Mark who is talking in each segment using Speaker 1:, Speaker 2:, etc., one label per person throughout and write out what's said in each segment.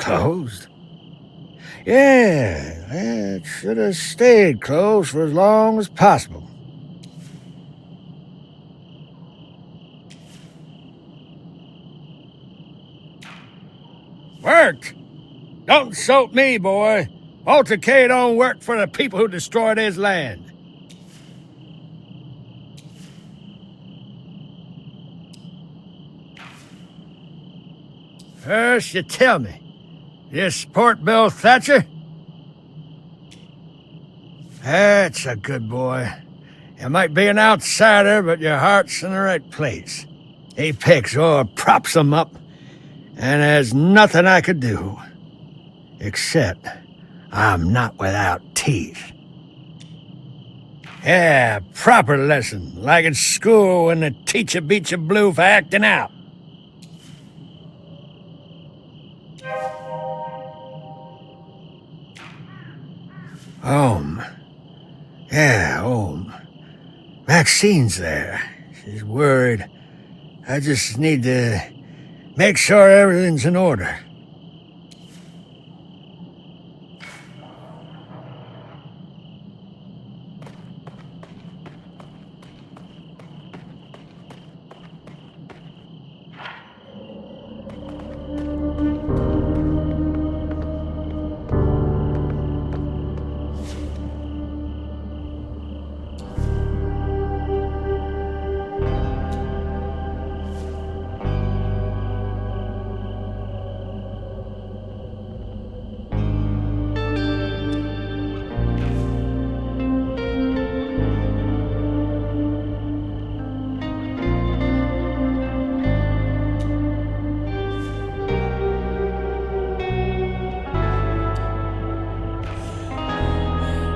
Speaker 1: Closed? Yeah, it should have stayed closed for as long as possible. Worked! Don't insult me, boy. Walter K don't work for the people who destroyed his land. First, you tell me, you support Bill Thatcher? That's a good boy. You might be an outsider, but your heart's in the right place. He picks or props him up, and there's nothing I could do. Except, I'm not without teeth. Yeah, proper lesson, like in school when the teacher beats you blue for acting out. Home. Yeah, home. Maxine's there. She's worried. I just need to make sure everything's in order.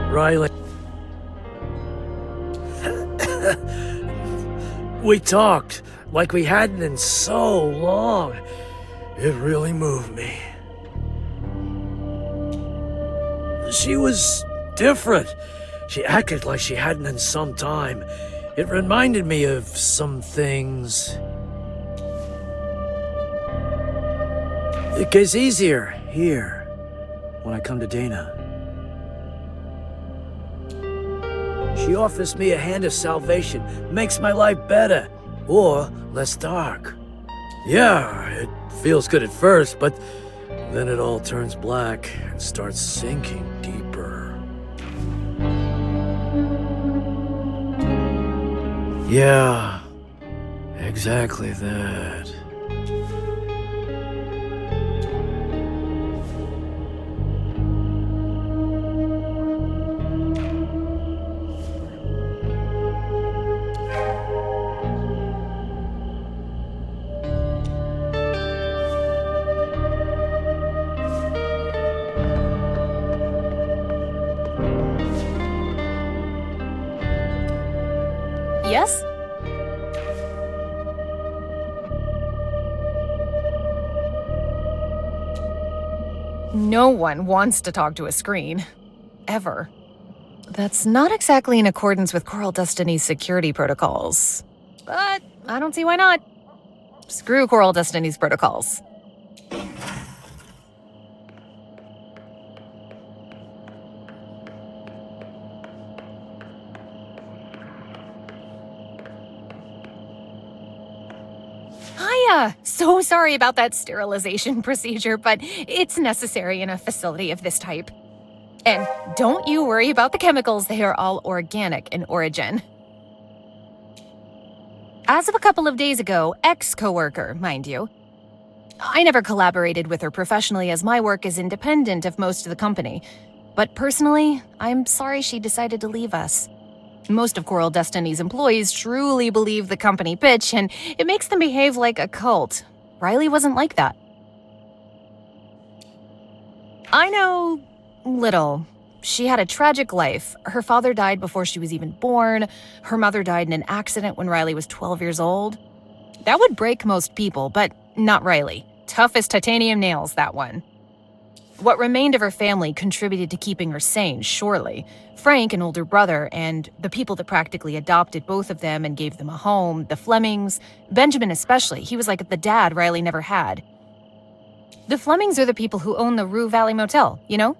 Speaker 2: Riley. We talked like we hadn't in so long. It really moved me. She was different. She acted like she hadn't in some time. It reminded me of some things. It gets easier here when I come to Dana. She offers me a hand of salvation, makes my life better, or less dark. Yeah, it feels good at first, but then it all turns black and starts sinking deeper. Yeah, exactly that.
Speaker 3: Yes? No one wants to talk to a screen. Ever. That's not exactly in accordance with Coral Destiny's security protocols. But I don't see why not. Screw Coral Destiny's protocols. Hiya! So sorry about that sterilization procedure, but it's necessary in a facility of this type. And don't you worry about the chemicals, they are all organic in origin. As of a couple of days ago, ex-coworker, mind you. I never collaborated with her professionally as my work is independent of most of the company. But personally, I'm sorry she decided to leave us. Most of Coral Destiny's employees truly believe the company pitch, and it makes them behave like a cult. Riley wasn't like that. I know little. She had a tragic life. Her father died before she was even born. Her mother died in an accident when Riley was 12 years old. That would break most people, but not Riley. Tough as titanium nails, that one. What remained of her family contributed to keeping her sane, surely. Frank, an older brother, and the people that practically adopted both of them and gave them a home, the Flemings, Benjamin especially, he was like the dad Riley never had. The Flemings are the people who own the Rue Valley Motel, you know?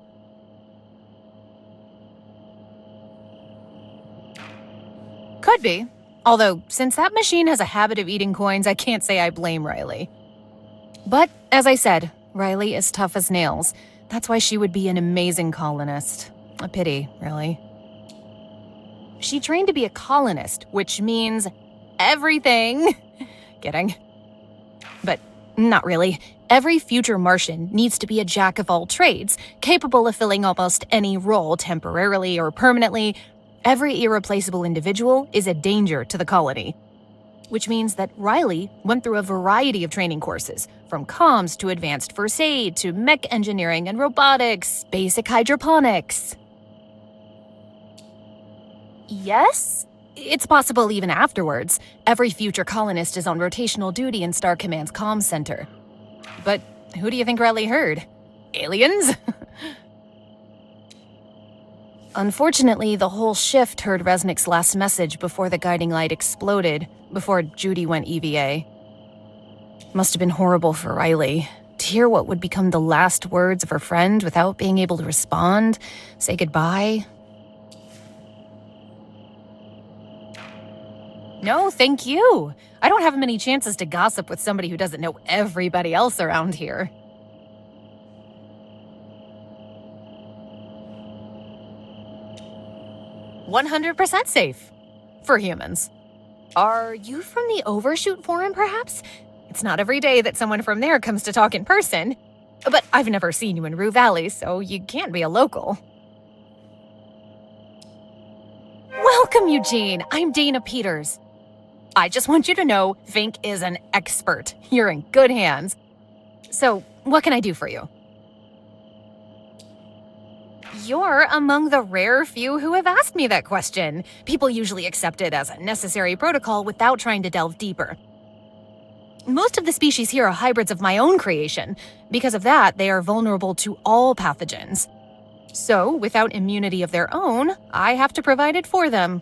Speaker 3: Could be. Although, since that machine has a habit of eating coins, I can't say I blame Riley. But, as I said, Riley is tough as nails. That's why she would be an amazing colonist. A pity, really. She trained to be a colonist, which means everything. Kidding. But not really. Every future Martian needs to be a jack of all trades, capable of filling almost any role temporarily or permanently. Every irreplaceable individual is a danger to the colony. Which means that Riley went through a variety of training courses, from comms to advanced first aid to mech engineering and robotics, basic hydroponics. Yes? It's possible even afterwards. Every future colonist is on rotational duty in Star Command's comms center. But who do you think Riley heard? Aliens? Unfortunately, the whole shift heard Resnick's last message before the guiding light exploded, before Judy went EVA. Must have been horrible for Riley. To hear what would become the last words of her friend without being able to respond, say goodbye. No, thank you. I don't have many chances to gossip with somebody who doesn't know everybody else around here. "100% safe. For humans. Are you from the Overshoot Forum, perhaps? It's not every day that someone from there comes to talk in person. But I've never seen you in Rue Valley, so you can't be a local." Welcome, Eugene. I'm Dana Peters. I just want you to know Fink is an expert. You're in good hands. So, what can I do for you? You're among the rare few who have asked me that question. People usually accept it as a necessary protocol without trying to delve deeper. Most of the species here are hybrids of my own creation. Because of that, they are vulnerable to all pathogens. So, without immunity of their own, I have to provide it for them.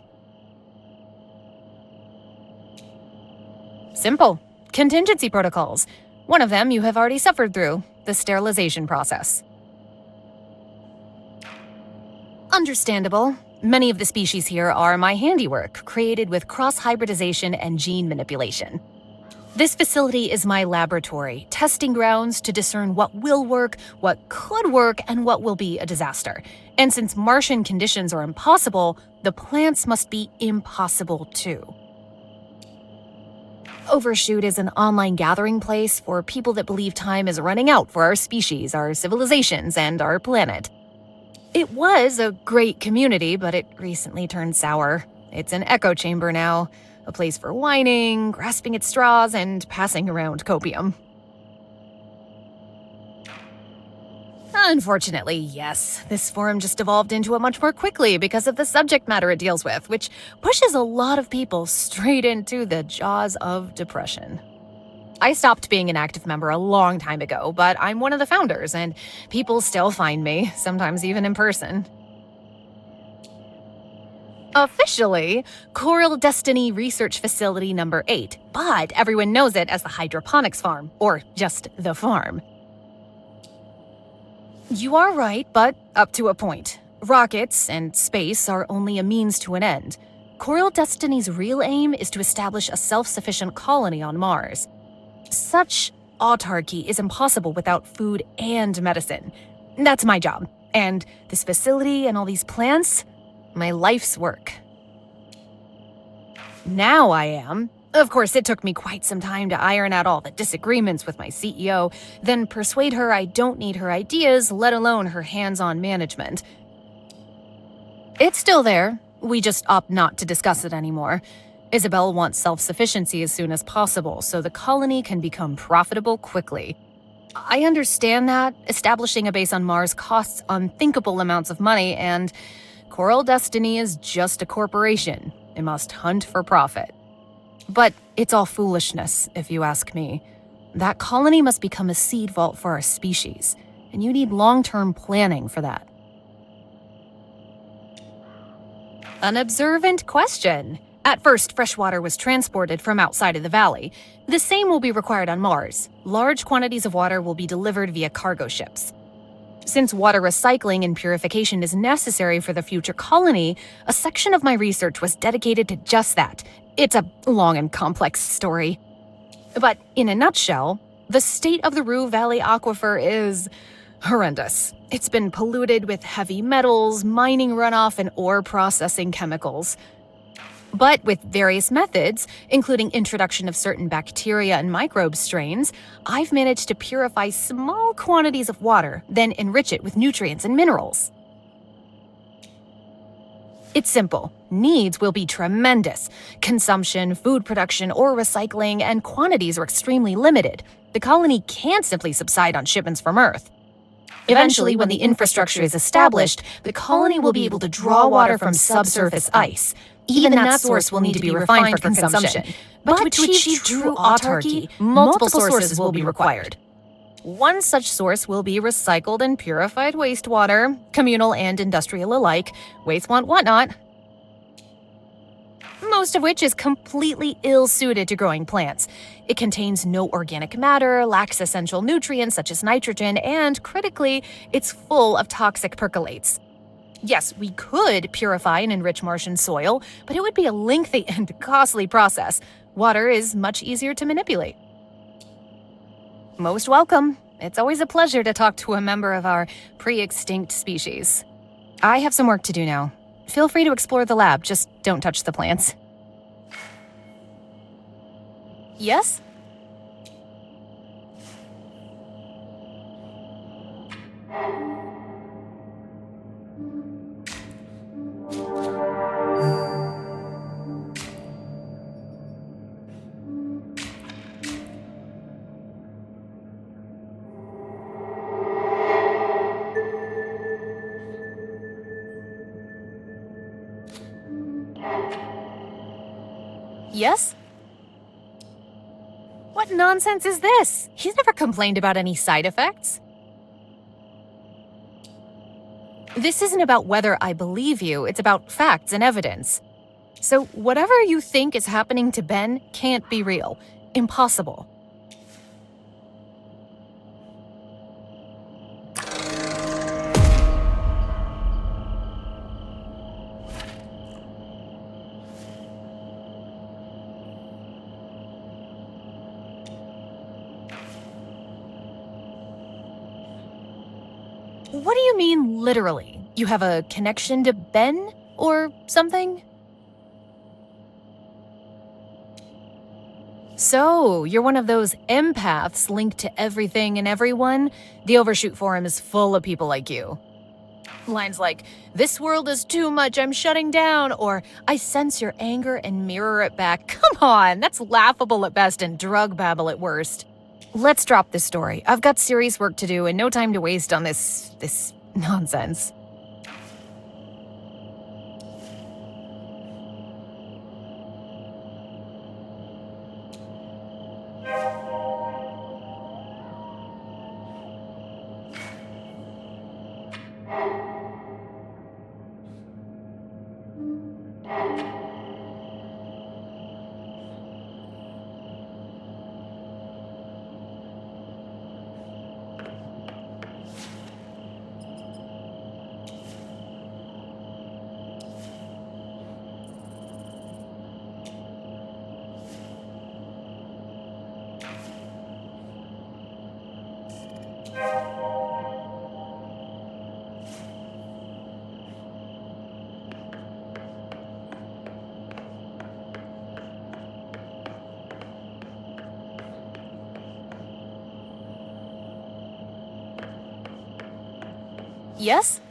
Speaker 3: Simple. Contingency protocols. One of them you have already suffered through, the sterilization process. Understandable. Many of the species here are my handiwork, created with cross-hybridization and gene manipulation. This facility is my laboratory, testing grounds to discern what will work, what could work, and what will be a disaster. And since Martian conditions are impossible, the plants must be impossible too. Overshoot is an online gathering place for people that believe time is running out for our species, our civilizations, and our planet. It was a great community, but it recently turned sour. It's an echo chamber now, a place for whining, grasping at straws, and passing around copium. Unfortunately, yes, this forum just evolved into it much more quickly because of the subject matter it deals with, which pushes a lot of people straight into the jaws of depression. I stopped being an active member a long time ago, but I'm one of the founders, and people still find me, sometimes even in person. Officially, Coral Destiny Research Facility Number 8, but everyone knows it as the Hydroponics Farm, or just the farm. You are right, but up to a point. Rockets and space are only a means to an end. Coral Destiny's real aim is to establish a self-sufficient colony on Mars. Such autarky is impossible without food and medicine. That's my job. And this facility and all these plants, my life's work. Now I am. Of course, it took me quite some time to iron out all the disagreements with my CEO, then persuade her I don't need her ideas, let alone her hands-on management. It's still there. We just opt not to discuss it anymore. Isabel wants self-sufficiency as soon as possible, so the colony can become profitable quickly. I understand that establishing a base on Mars costs unthinkable amounts of money, and Coral Destiny is just a corporation. It must hunt for profit. But it's all foolishness, if you ask me. That colony must become a seed vault for our species, and you need long-term planning for that. An observant question. At first, fresh water was transported from outside of the valley. The same will be required on Mars. Large quantities of water will be delivered via cargo ships. Since water recycling and purification is necessary for the future colony, a section of my research was dedicated to just that. It's a long and complex story. But in a nutshell, the state of the Rue Valley aquifer is horrendous. It's been polluted with heavy metals, mining runoff, and ore processing chemicals. But with various methods, including introduction of certain bacteria and microbe strains, I've managed to purify small quantities of water, then enrich it with nutrients and minerals. It's simple. Needs will be tremendous. Consumption, food production, ore recycling, and quantities are extremely limited. The colony can't simply subside on shipments from Earth. Eventually, when the infrastructure is established, the colony will be able to draw water from subsurface ice. Even that source will need to be refined for consumption. But to achieve true autarky, multiple sources will be required. One such source will be recycled and purified wastewater, communal and industrial alike, waste want whatnot, most of which is completely ill-suited to growing plants. It contains no organic matter, lacks essential nutrients such as nitrogen, and, critically, it's full of toxic percolates. Yes, we could purify and enrich Martian soil, but it would be a lengthy and costly process. Water is much easier to manipulate. Most welcome. It's always a pleasure to talk to a member of our pre-extinct species. I have some work to do now. Feel free to explore the lab, just don't touch the plants. Yes? Yes? What nonsense is this? He's never complained about any side effects. This isn't about whether I believe you, it's about facts and evidence. So whatever you think is happening to Ben can't be real. Impossible. What do you mean, literally? You have a connection to Ben or something? So, you're one of those empaths linked to everything and everyone? The Overshoot Forum is full of people like you. Lines like, "This world is too much, I'm shutting down," or "I sense your anger and mirror it back." Come on, that's laughable at best and drug babble at worst. Let's drop this story. I've got serious work to do and no time to waste on this nonsense. Yes?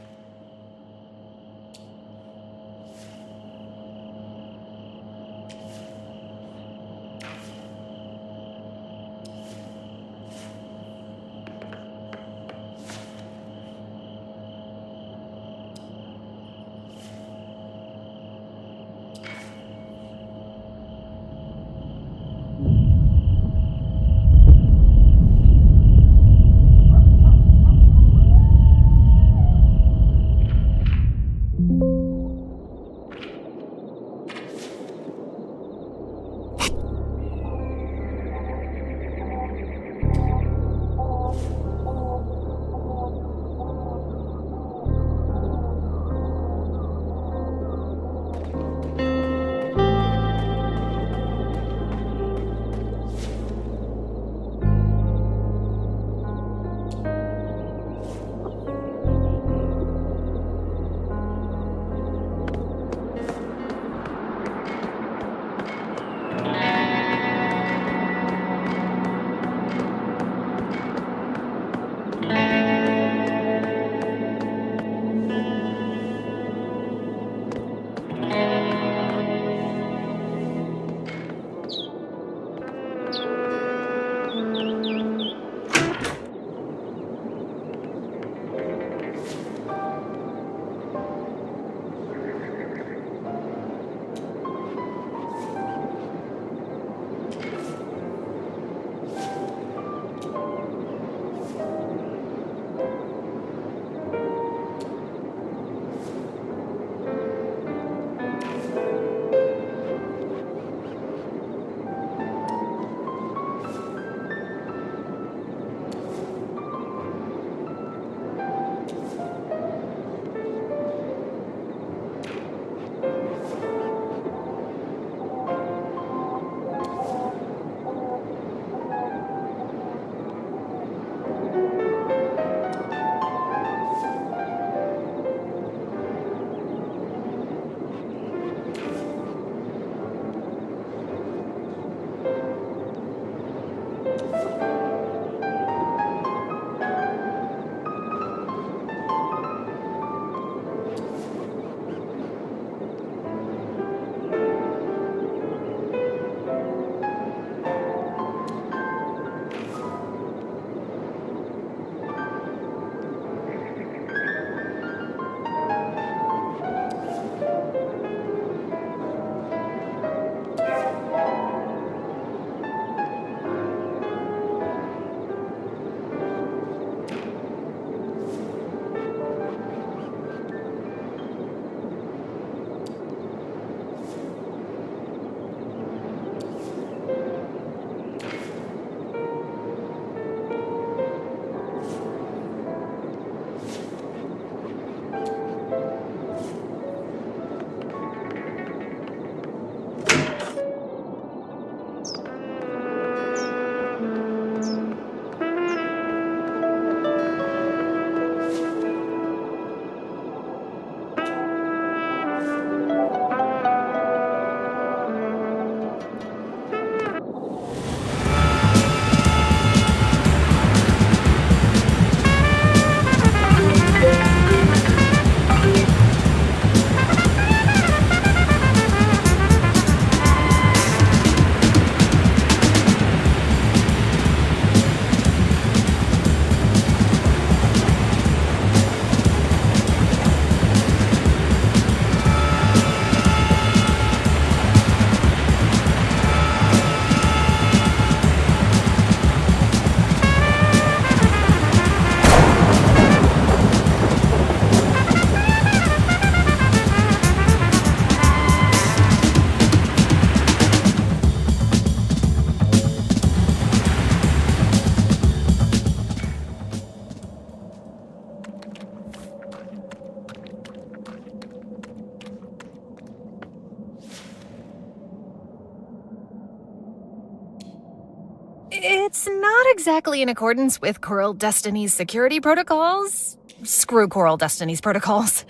Speaker 3: It's not exactly in accordance with Coral Destiny's security protocols. Screw Coral Destiny's protocols.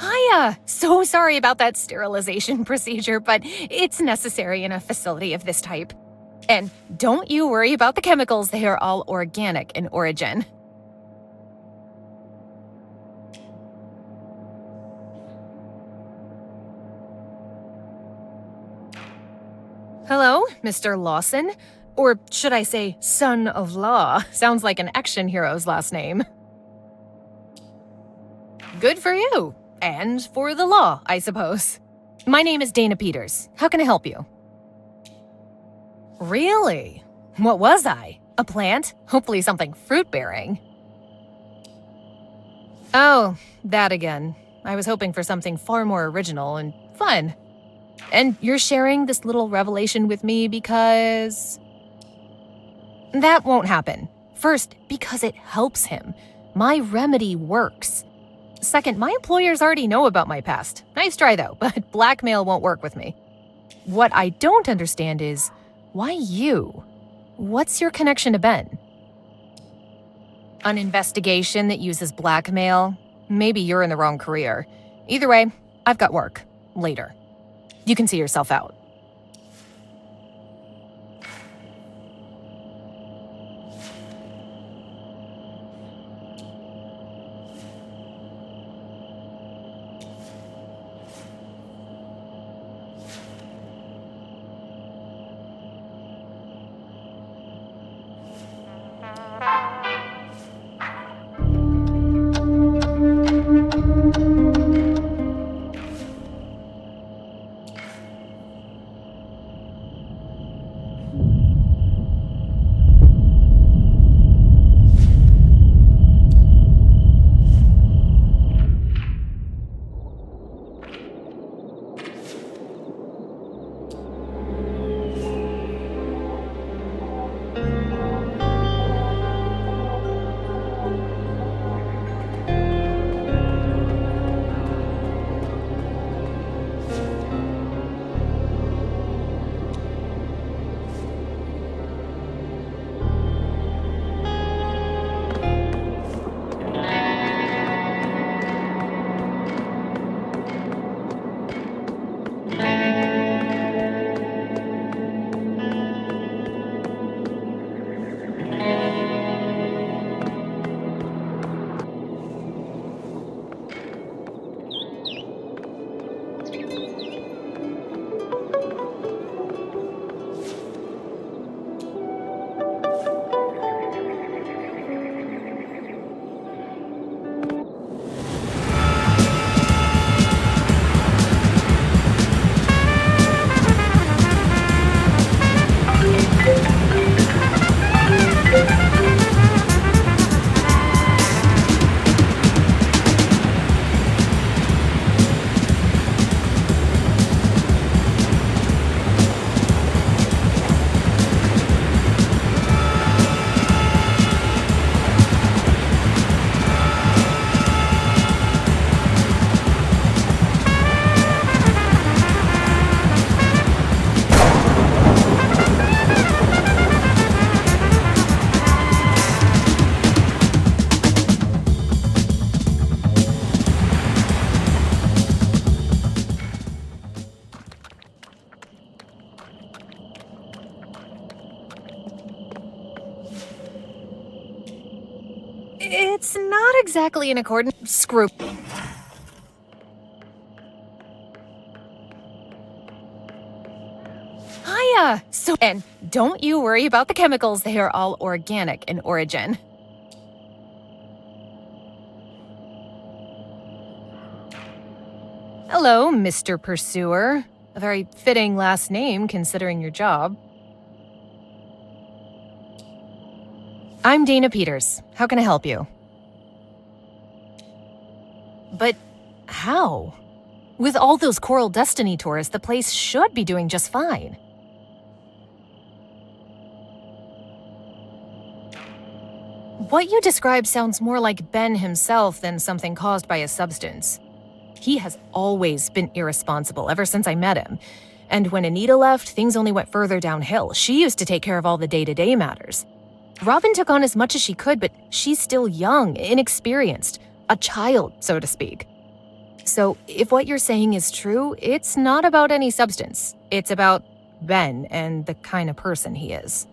Speaker 3: Hiya! So sorry about that sterilization procedure, but it's necessary in a facility of this type. And don't you worry about the chemicals, they are all organic in origin. Hello, Mr. Lawson? Or should I say, son of law? Sounds like an action hero's last name. Good for you. And for the law, I suppose. My name is Dana Peters. How can I help you? Really? What was I? A plant? Hopefully something fruit-bearing. Oh, that again. I was hoping for something far more original and fun. And you're sharing this little revelation with me because... That won't happen. First, because it helps him. My remedy works. Second, my employers already know about my past. Nice try though, but blackmail won't work with me. What I don't understand is, why you? What's your connection to Ben? An investigation that uses blackmail? Maybe you're in the wrong career. Either way, I've got work. Later. You can see yourself out. It's not exactly in accordance. Screw. Hiya! And don't you worry about the chemicals, they are all organic in origin. Hello, Mr. Pursuer. A very fitting last name considering your job. I'm Dana Peters. How can I help you? But how? With all those Coral Destiny tourists, the place should be doing just fine. What you described sounds more like Ben himself than something caused by a substance. He has always been irresponsible ever since I met him. And when Anita left, things only went further downhill. She used to take care of all the day-to-day matters. Robin took on as much as she could, but she's still young, inexperienced, a child, so to speak. So if what you're saying is true, it's not about any substance. It's about Ben and the kind of person he is.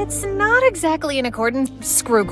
Speaker 3: It's not exactly in accordance. Screw.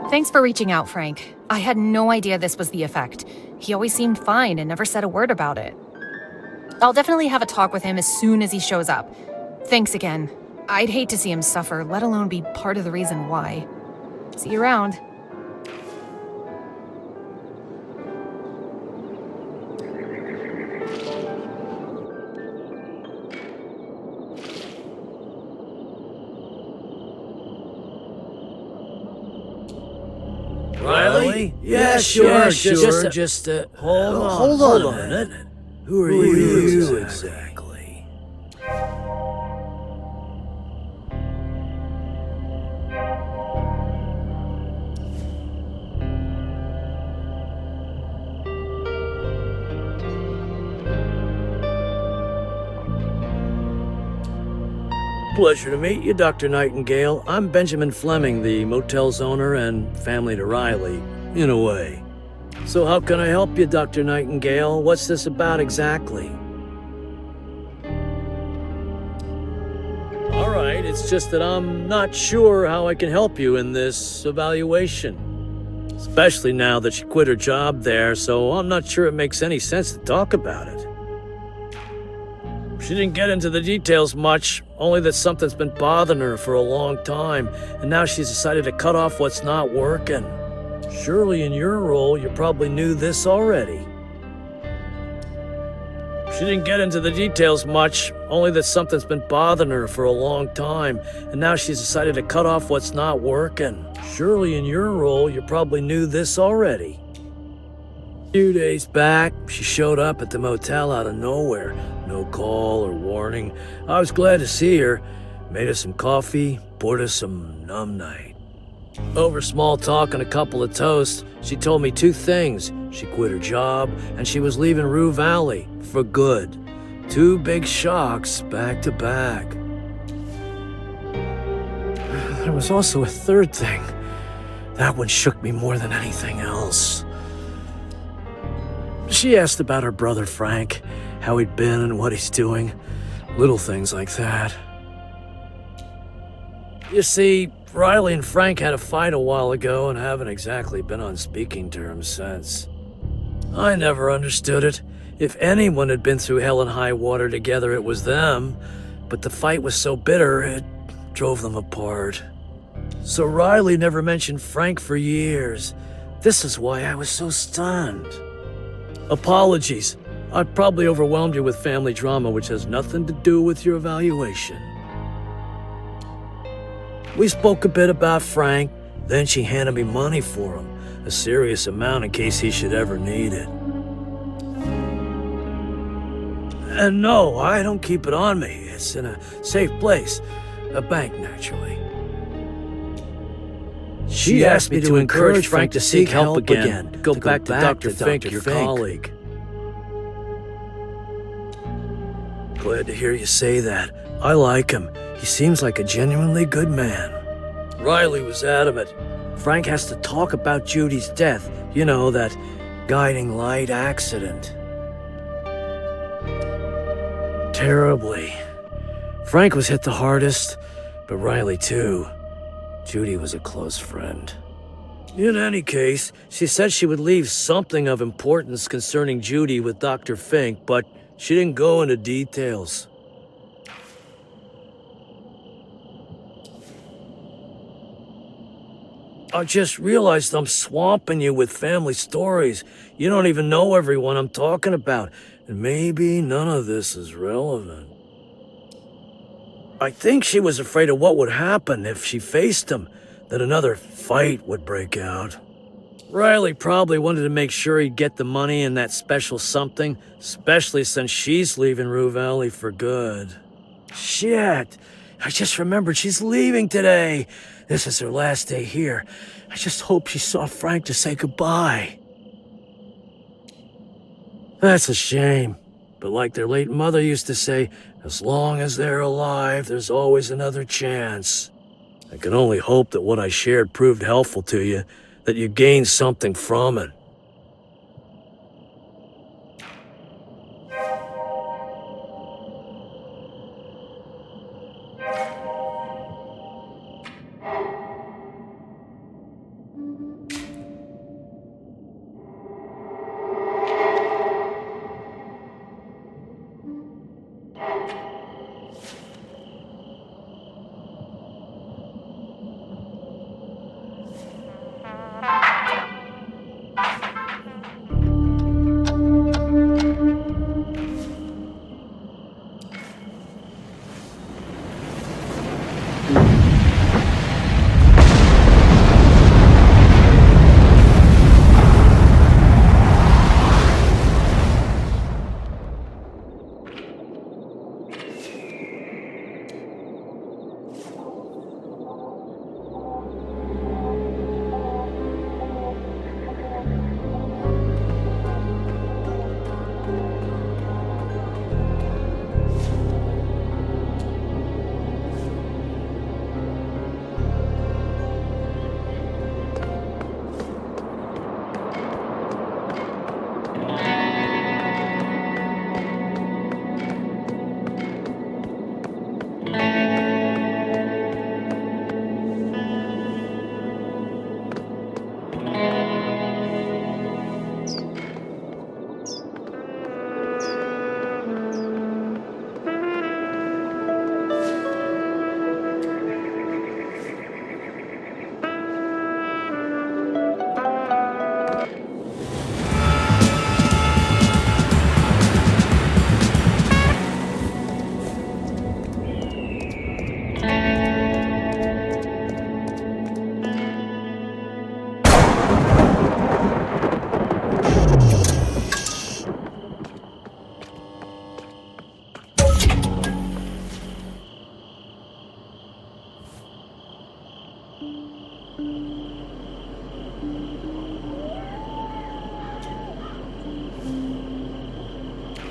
Speaker 3: Thanks for reaching out, Frank. I had no idea this was the effect. He always seemed fine and never said a word about it. I'll definitely have a talk with him as soon as he shows up. Thanks again. I'd hate to see him suffer, let alone be part of the reason why. See you around.
Speaker 2: Riley? Yeah, sure. Just hold on a minute. Who are you exactly? Pleasure to meet you, Dr. Nightingale. I'm Benjamin Fleming, the motel's owner and family to Riley, in a way. So how can I help you, Dr. Nightingale? What's this about exactly? All right, it's just that I'm not sure how I can help you in this evaluation. Especially now that she quit her job there, so I'm not sure it makes any sense to talk about it. She didn't get into the details much, only that something's been bothering her for a long time, and now she's decided to cut off what's not working. Surely in your role, you probably knew this already. She didn't get into the details much, only that something's been bothering her for a long time, and now she's decided to cut off what's not working. Surely in your role, you probably knew this already. A few days back, she showed up at the motel out of nowhere. No call or warning. I was glad to see her. Made her some coffee, poured her some numb night. Over small talk and a couple of toasts, she told me two things. She quit her job, and she was leaving Rue Valley for good. Two big shocks back to back. There was also a third thing. That one shook me more than anything else. She asked about her brother Frank, how he'd been and what he's doing. Little things like that. You see, Riley and Frank had a fight a while ago and haven't exactly been on speaking terms since. I never understood it. If anyone had been through hell and high water together, it was them. But the fight was so bitter, it drove them apart. So Riley never mentioned Frank for years. This is why I was so stunned. Apologies. I probably overwhelmed you with family drama, which has nothing to do with your evaluation. We spoke a bit about Frank, then she handed me money for him, a serious amount in case he should ever need it. And no, I don't keep it on me. It's in a safe place, a bank naturally. She asked me to encourage Frank to seek help again, to go back to Dr. Fink, your colleague. Glad to hear you say that. I like him. He seems like a genuinely good man. Riley was adamant. Frank has to talk about Judy's death. You know, that guiding light accident. Terribly. Frank was hit the hardest, but Riley too. Judy was a close friend. In any case, she said she would leave something of importance concerning Judy with Dr. Fink, but she didn't go into details. I just realized I'm swamping you with family stories. You don't even know everyone I'm talking about, and maybe none of this is relevant. I think she was afraid of what would happen if she faced him, that another fight would break out. Riley probably wanted to make sure he'd get the money and that special something, especially since she's leaving Rue Valley for good. Shit, I just remembered she's leaving today. This is her last day here. I just hope she saw Frank to say goodbye. That's a shame. But like their late mother used to say, as long as they're alive, there's always another chance. I can only hope that what I shared proved helpful to you, that you gained something from it.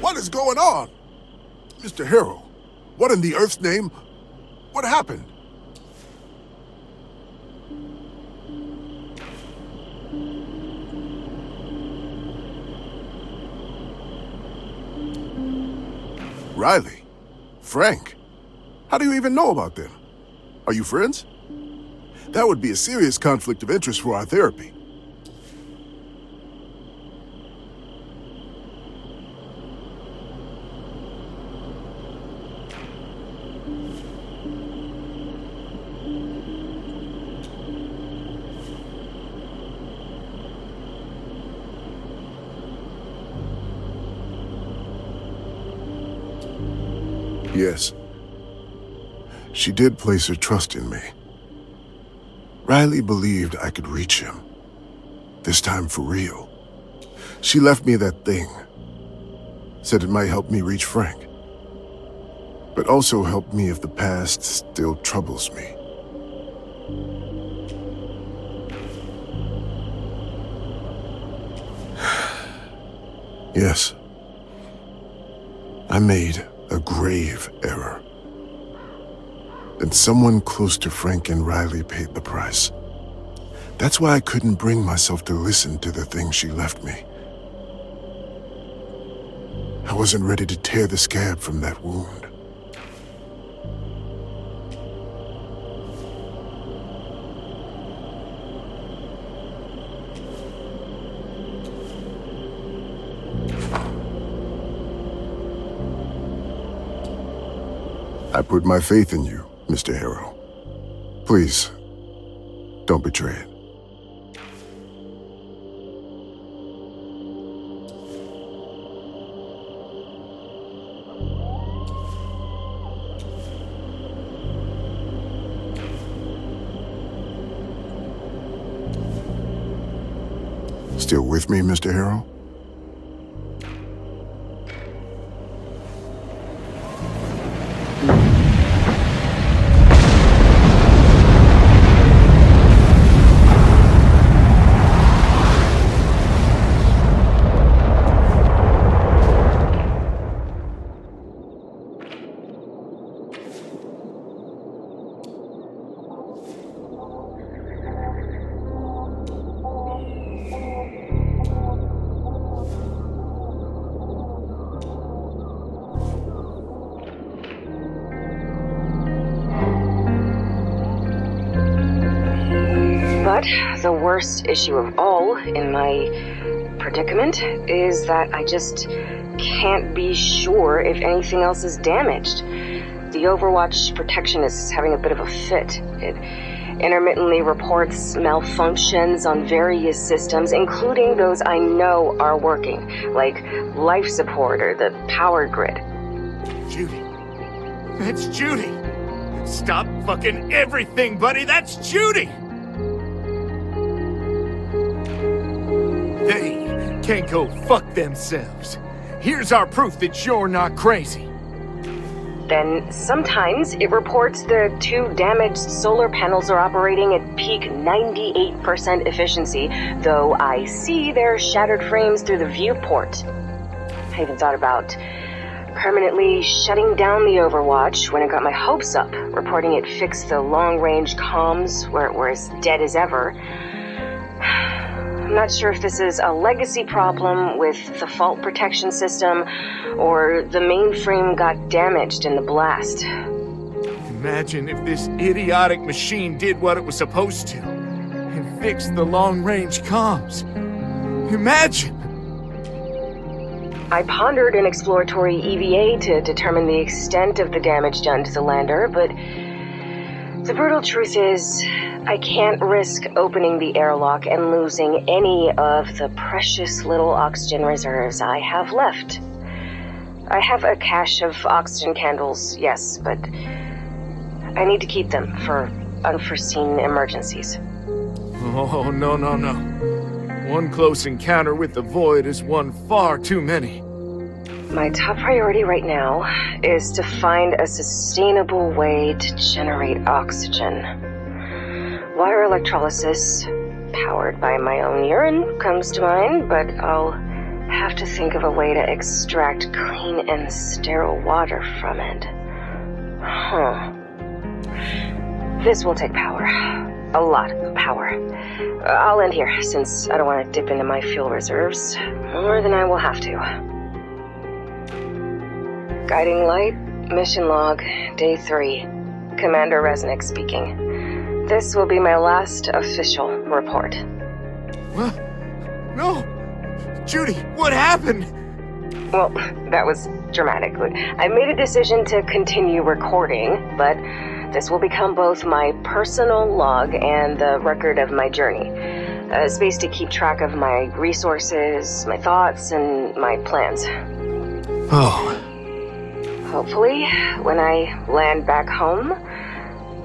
Speaker 4: What is going on? Mr. Harrow, what in the Earth's name? What happened? Riley? Frank? How do you even know about them? Are you friends? That would be a serious conflict of interest for our therapy. Yes. She did place her trust in me. Riley believed I could reach him. This time for real. She left me that thing. Said it might help me reach Frank. But also help me if the past still troubles me. Yes. I made a grave error. And someone close to Frank and Riley paid the price. That's why I couldn't bring myself to listen to the things she left me. I wasn't ready to tear the scab from that wound. I put my faith in you, Mr. Harrow. Please, don't betray it. Still with me, Mr. Harrow?
Speaker 5: But the worst issue of all in my predicament is that I just can't be sure if anything else is damaged. The Overwatch protection is having a bit of a fit. It intermittently reports malfunctions on various systems, including those I know are working, like life support or the power grid.
Speaker 6: Judy. That's Judy. Stop fucking everything, buddy. That's Judy. They can go fuck themselves. Here's our proof that you're not crazy.
Speaker 5: Then sometimes it reports the 2 damaged solar panels are operating at peak 98% efficiency, though I see their shattered frames through the viewport. I even thought about permanently shutting down the Overwatch when it got my hopes up, reporting it fixed the long-range comms where it were as dead as ever. I'm not sure if this is a legacy problem with the fault protection system, or the mainframe got damaged in the blast.
Speaker 6: Imagine if this idiotic machine did what it was supposed to, and fixed the long-range comms. Imagine!
Speaker 5: I pondered an exploratory EVA to determine the extent of the damage done to the lander, but the brutal truth is, I can't risk opening the airlock and losing any of the precious little oxygen reserves I have left. I have a cache of oxygen candles, yes, but I need to keep them for unforeseen emergencies.
Speaker 6: Oh, no. One close encounter with the void is one far too many.
Speaker 5: My top priority right now is to find a sustainable way to generate oxygen. Water electrolysis, powered by my own urine, comes to mind, but I'll have to think of a way to extract clean and sterile water from it. Huh. This will take power. A lot of power. I'll end here, since I don't want to dip into my fuel reserves more than I will have to. Guiding light, mission log, day 3. Commander Resnick speaking. This will be my last official report.
Speaker 6: What? No! Judy, what happened?
Speaker 5: Well, that was dramatic. I made a decision to continue recording, but this will become both my personal log and the record of my journey. A space to keep track of my resources, my thoughts, and my plans.
Speaker 6: Oh.
Speaker 5: Hopefully, when I land back home,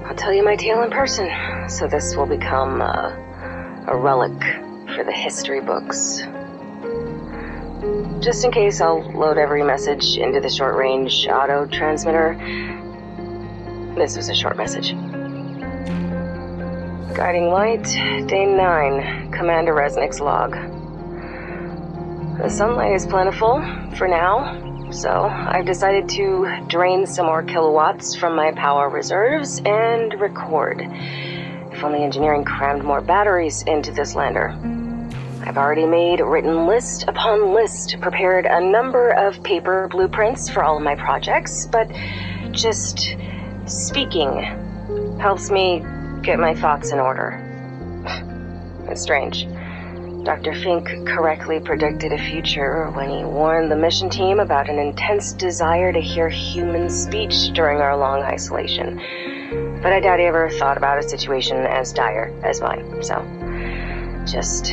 Speaker 5: I'll tell you my tale in person, so this will become a relic for the history books. Just in case, I'll load every message into the short-range auto transmitter. This was a short message. Guiding light, day 9, Commander Resnick's log. The sunlight is plentiful, for now, so I've decided to drain some more kilowatts from my power reserves and record. If only engineering crammed more batteries into this lander. I've already made written list upon list, prepared a number of paper blueprints for all of my projects, but just speaking helps me get my thoughts in order. It's strange. Dr. Fink correctly predicted a future when he warned the mission team about an intense desire to hear human speech during our long isolation. But I doubt he ever thought about a situation as dire as mine, so just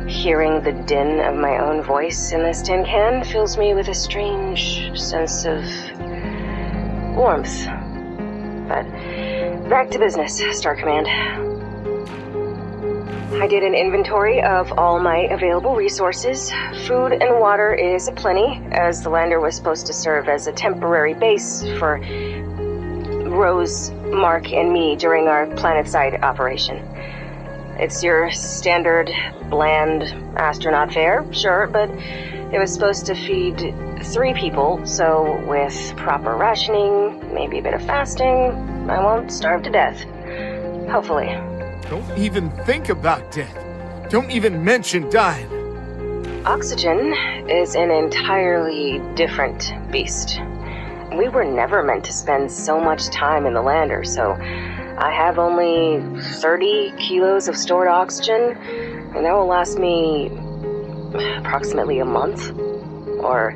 Speaker 5: hearing the din of my own voice in this tin can fills me with a strange sense of warmth. But back to business, Star Command. I did an inventory of all my available resources. Food and water is aplenty, as the lander was supposed to serve as a temporary base for Rose, Mark, and me during our planetside operation. It's your standard, bland astronaut fare, sure, but it was supposed to feed 3 people, so with proper rationing, maybe a bit of fasting, I won't starve to death. Hopefully.
Speaker 6: Don't even think about death. Don't even mention dying.
Speaker 5: Oxygen is an entirely different beast. We were never meant to spend so much time in the lander, so I have only 30 kilos of stored oxygen, and that will last me approximately a month. Or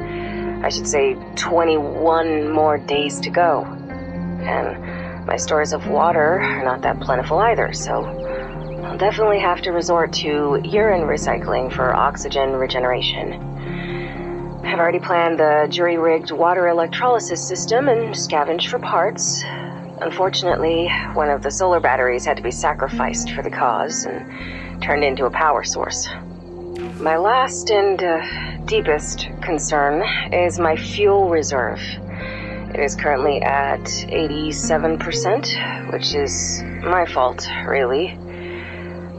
Speaker 5: I should say 21 more days to go. And my stores of water are not that plentiful either, so I'll definitely have to resort to urine recycling for oxygen regeneration. I've already planned the jury-rigged water electrolysis system and scavenged for parts. Unfortunately, one of the solar batteries had to be sacrificed for the cause and turned into a power source. My last and deepest concern is my fuel reserve. It is currently at 87%, which is my fault, really.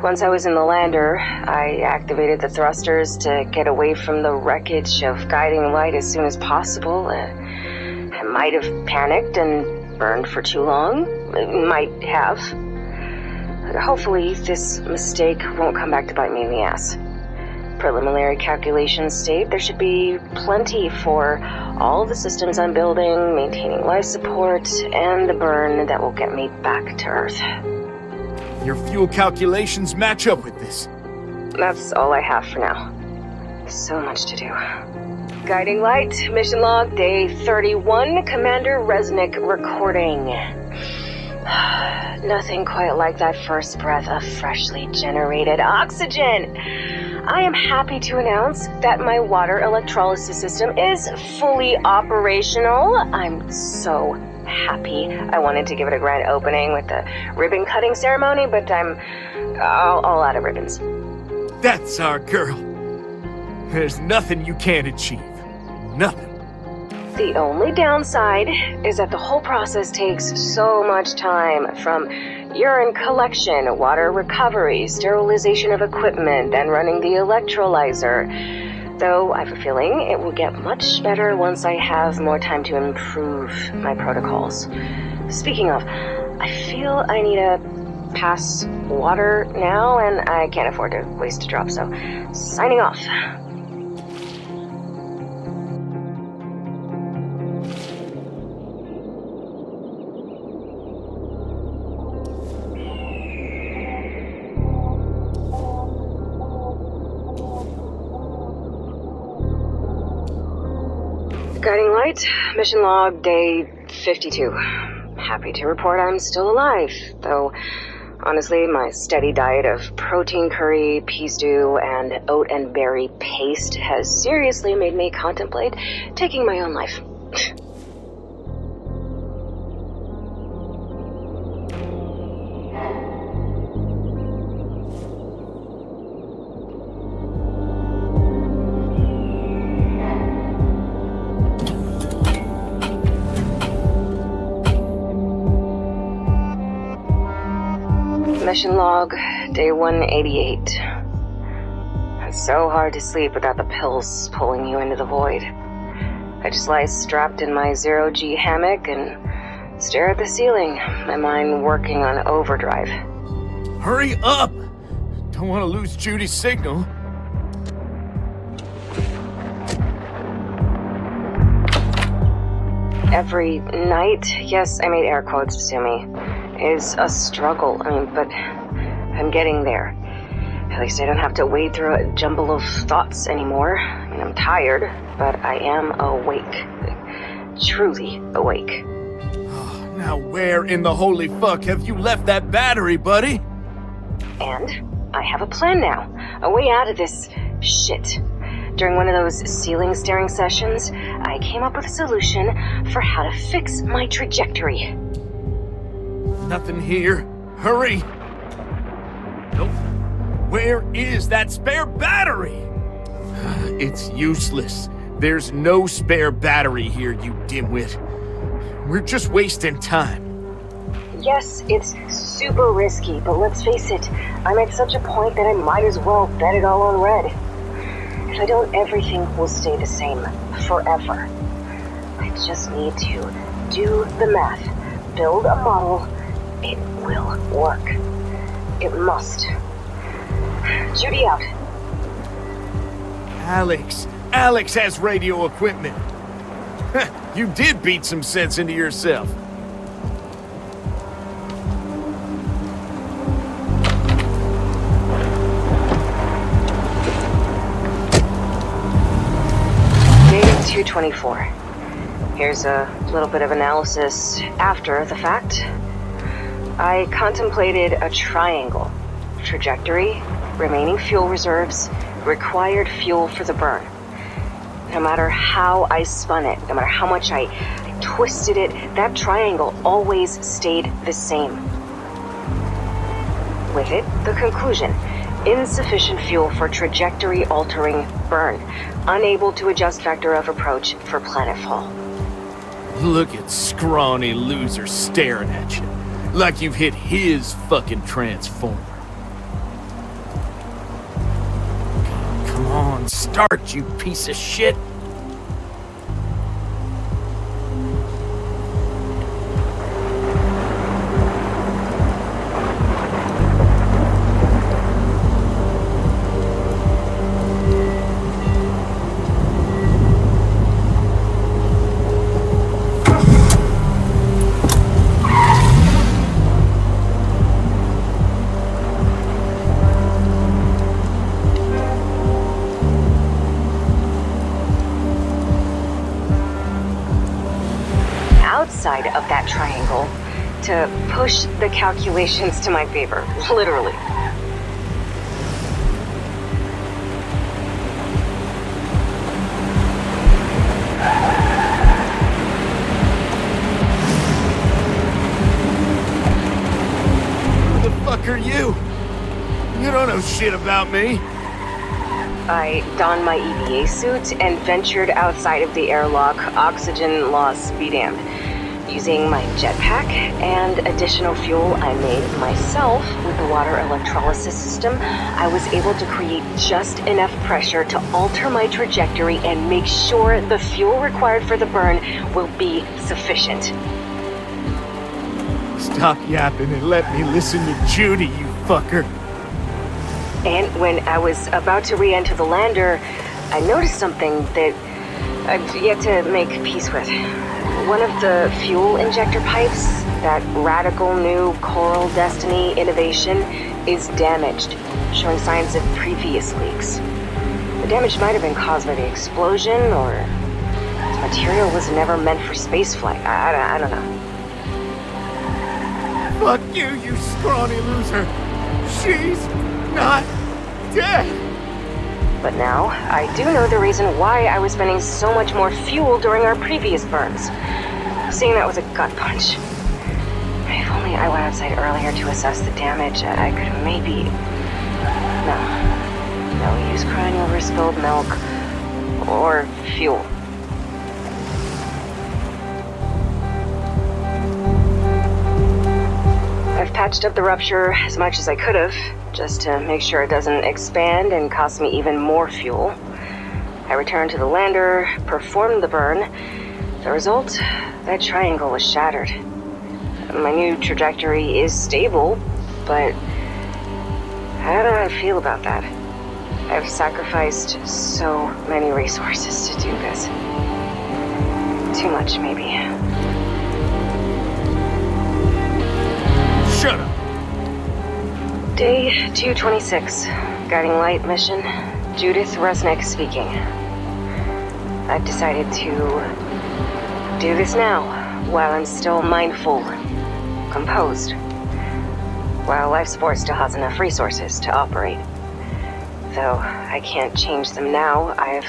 Speaker 5: Once I was in the lander, I activated the thrusters to get away from the wreckage of guiding light as soon as possible. I might have panicked and burned for too long. Might have. But hopefully, this mistake won't come back to bite me in the ass. Preliminary calculations state there should be plenty for all the systems I'm building, maintaining life support, and the burn that will get me back to Earth.
Speaker 6: Your fuel calculations match up with this.
Speaker 5: That's all I have for now. So much to do. Guiding light, mission log, day 31, Commander Resnick recording. Nothing quite like that first breath of freshly generated oxygen. I am happy to announce that my water electrolysis system is fully operational. I'm so happy. I wanted to give it a grand opening with the ribbon cutting ceremony, but I'm all out of ribbons.
Speaker 6: That's our girl. There's nothing you can't achieve. Nothing.
Speaker 5: The only downside is that the whole process takes so much time, from urine collection, water recovery, sterilization of equipment, and running the electrolyzer. Though I have a feeling it will get much better once I have more time to improve my protocols. Speaking of, I feel I need to pass water now, and I can't afford to waste a drop, so signing off. Guiding light, mission log, day 52. Happy to report I'm still alive, though honestly, my steady diet of protein curry, pea stew, and oat and berry paste has seriously made me contemplate taking my own life. Mission log, day 188. It's so hard to sleep without the pills pulling you into the void. I just lie strapped in my zero-G hammock and stare at the ceiling, my mind working on overdrive.
Speaker 6: Hurry up! Don't want to lose Judy's signal.
Speaker 5: Every night, yes, I made air quotes, Sumi, is a struggle. But I'm getting there. At least I don't have to wade through a jumble of thoughts anymore. I'm tired, but I am awake. Truly awake.
Speaker 6: Now where in the holy fuck have you left that battery, buddy?
Speaker 5: And I have a plan now. A way out of this shit. During one of those ceiling staring sessions, I came up with a solution for how to fix my trajectory.
Speaker 6: Nothing here. Hurry! Nope. Where is that spare battery? It's useless. There's no spare battery here, you dimwit. We're just wasting time.
Speaker 5: Yes, it's super risky, but let's face it, I'm at such a point that I might as well bet it all on red. If I don't, everything will stay the same forever. I just need to do the math, build a model. It will work. It must. Judy out.
Speaker 6: Alex has radio equipment. You did beat some sense into yourself.
Speaker 5: Day 224. Here's a little bit of analysis after the fact. I contemplated a triangle. Trajectory, remaining fuel reserves, required fuel for the burn. No matter how I spun it, no matter how much I twisted it, that triangle always stayed the same. With it, the conclusion. Insufficient fuel for trajectory-altering burn. Unable to adjust vector of approach for planetfall.
Speaker 6: Look at scrawny loser staring at you. Like you've hit his fucking transformer. Come on, start, you piece of shit.
Speaker 5: Outside of that triangle to push the calculations to my favor, literally.
Speaker 6: Who the fuck are you? You don't know shit about me.
Speaker 5: I donned my EVA suit and ventured outside of the airlock. Oxygen loss be damned. Using my jetpack and additional fuel I made myself with the water electrolysis system, I was able to create just enough pressure to alter my trajectory and make sure the fuel required for the burn will be sufficient.
Speaker 6: Stop yapping and let me listen to Judy, you fucker.
Speaker 5: And when I was about to re-enter the lander, I noticed something that I've yet to make peace with. One of the fuel injector pipes, that radical new Coral Destiny innovation, is damaged, showing signs of previous leaks. The damage might have been caused by the explosion, or the material was never meant for spaceflight. I don't know.
Speaker 6: Fuck you, you scrawny loser. She's not dead.
Speaker 5: But now, I do know the reason why I was spending so much more fuel during our previous burns. Seeing that was a gut punch. If only I went outside earlier to assess the damage, I could maybe... No use crying over spilled milk or fuel. I've patched up the rupture as much as I could have, just to make sure it doesn't expand and cost me even more fuel. I returned to the lander, performed the burn. The result? That triangle was shattered. My new trajectory is stable, but I don't know how to feel about that. I've sacrificed so many resources to do this. Too much, maybe.
Speaker 6: Shut up.
Speaker 5: Day 226. Guiding Light mission. Judith Resnick speaking. I've decided to do this now, while I'm still mindful, composed. While life support still has enough resources to operate. Though I can't change them now, I've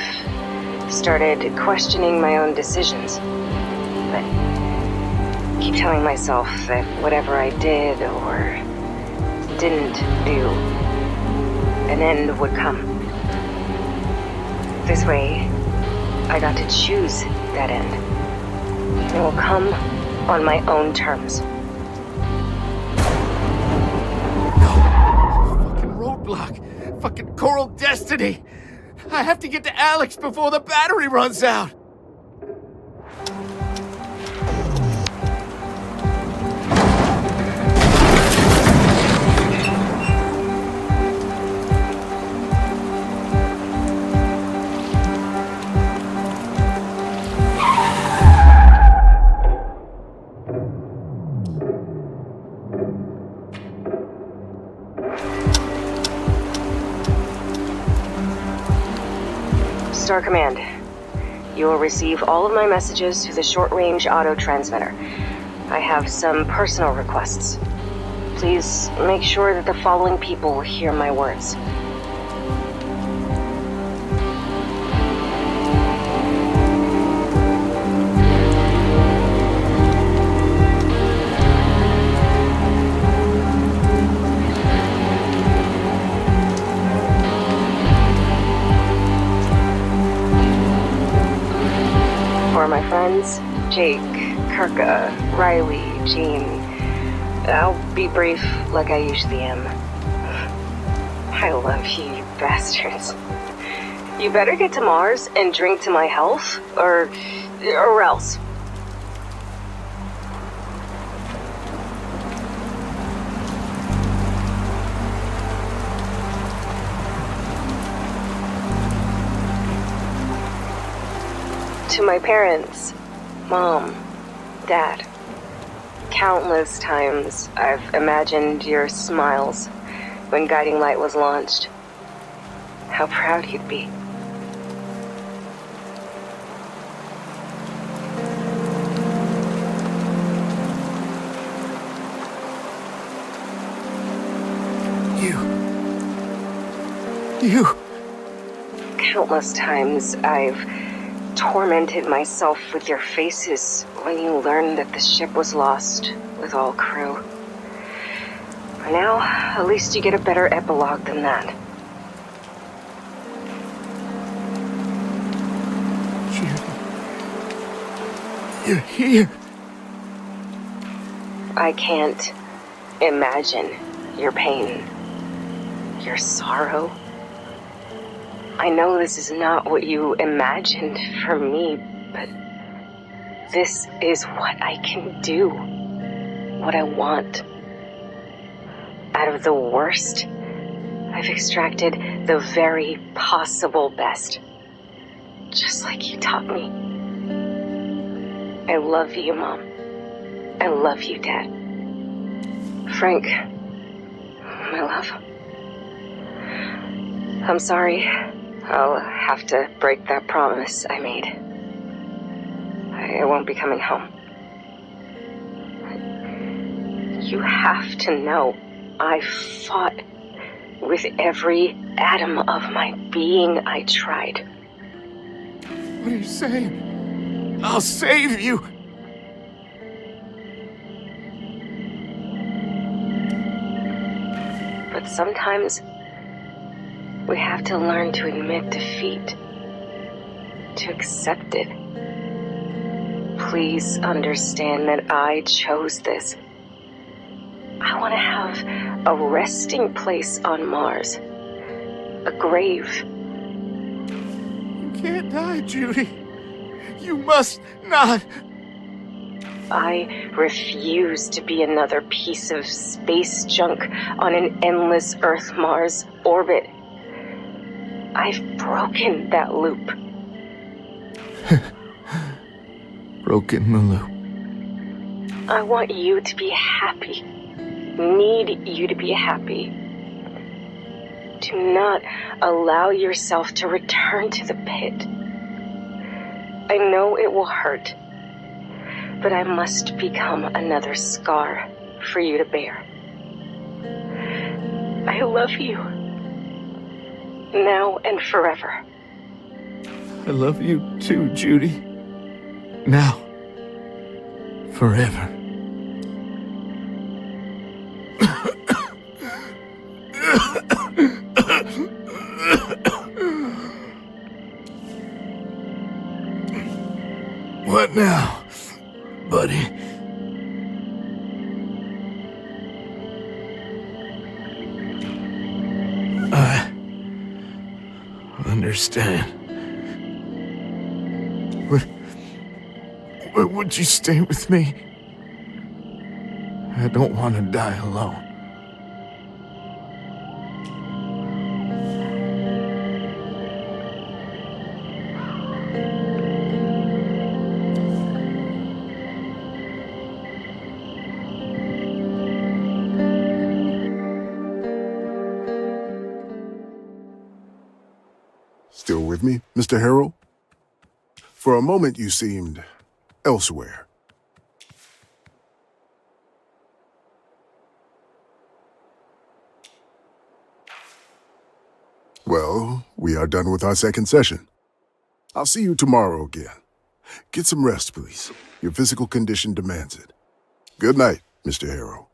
Speaker 5: started questioning my own decisions. But keep telling myself that whatever I did or didn't do, an end would come. This way, I got to choose that end. It will come on my own terms.
Speaker 6: No. Fucking roadblock. Fucking Coral Destiny. I have to get to Alex before the battery runs out.
Speaker 5: Star Command. You will receive all of my messages through the short-range auto-transmitter. I have some personal requests. Please make sure that the following people hear my words. For my friends, Jake, Kirka, Riley, Jean, I'll be brief like I usually am. I love you, you bastards. You better get to Mars and drink to my health, or else. To my parents, Mom, Dad, countless times I've imagined your smiles when Guiding Light was launched. How proud you'd be.
Speaker 6: You.
Speaker 5: Countless times I've tormented myself with your faces when you learned that the ship was lost with all crew. Now, at least you get a better epilogue than that.
Speaker 6: Judy. You're here.
Speaker 5: I can't imagine your pain, your sorrow. I know this is not what you imagined for me, but this is what I can do, what I want. Out of the worst, I've extracted the very possible best, just like you taught me. I love you, Mom. I love you, Dad. Frank, my love. I'm sorry. I'll have to break that promise I made. I won't be coming home. You have to know, I fought with every atom of my being. I tried.
Speaker 6: What are you saying? I'll save you!
Speaker 5: But sometimes we have to learn to admit defeat, to accept it. Please understand that I chose this. I want to have a resting place on Mars, a grave.
Speaker 6: You can't die, Judy. You must not.
Speaker 5: I refuse to be another piece of space junk on an endless Earth-Mars orbit. I've broken that loop.
Speaker 6: Broken the loop.
Speaker 5: I want you to be happy. Need you to be happy. Do not allow yourself to return to the pit. I know it will hurt, but I must become another scar for you to bear. I love you. Now and forever.
Speaker 6: I love you too, Judy. Now. Forever. What now, buddy? I understand. Would you stay with me? I don't want to die alone.
Speaker 4: Still with me, Mr. Harrow? For a moment you seemed elsewhere. Well, we are done with our second session. I'll see you tomorrow again. Get some rest, please. Your physical condition demands it. Good night, Mr. Harrow.